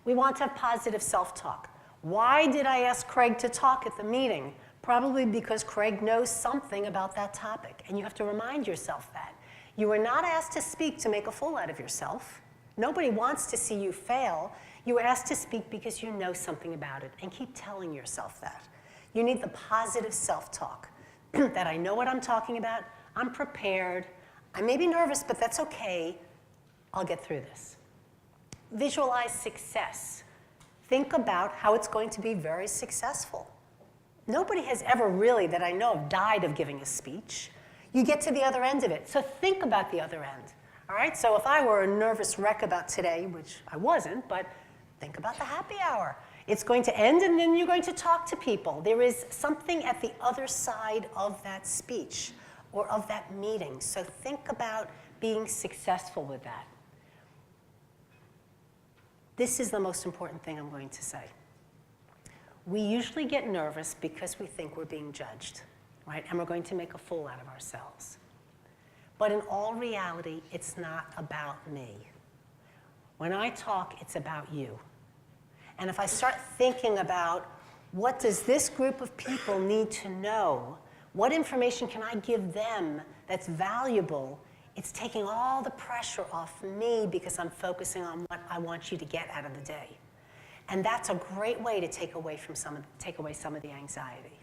We want to have positive self-talk. Why did I ask Craig to talk at the meeting? Probably because Craig knows something about that topic, and you have to remind yourself that. You were not asked to speak to make a fool out of yourself. Nobody wants to see you fail. You were asked to speak because you know something about it, and keep telling yourself that. You need the positive self-talk, that I know what I'm talking about, I'm prepared, I may be nervous, but that's okay, I'll get through this. Visualize success. Think about how it's going to be very successful. Nobody has ever really, that I know of, died of giving a speech. You get to the other end of it, so think about the other end. All right, so if I were a nervous wreck about today, which I wasn't, but think about the happy hour. It's going to end and then you're going to talk to people. There is something at the other side of that speech or of that meeting. So think about being successful with that. This is the most important thing I'm going to say. We usually get nervous because we think we're being judged, right? And we're going to make a fool out of ourselves. But in all reality, it's not about me. When I talk, it's about you. And if I start thinking about what does this group of people need to know, what information can I give them that's valuable, it's taking all the pressure off me because I'm focusing on what I want you to get out of the day. And that's a great way to take away some of the anxiety.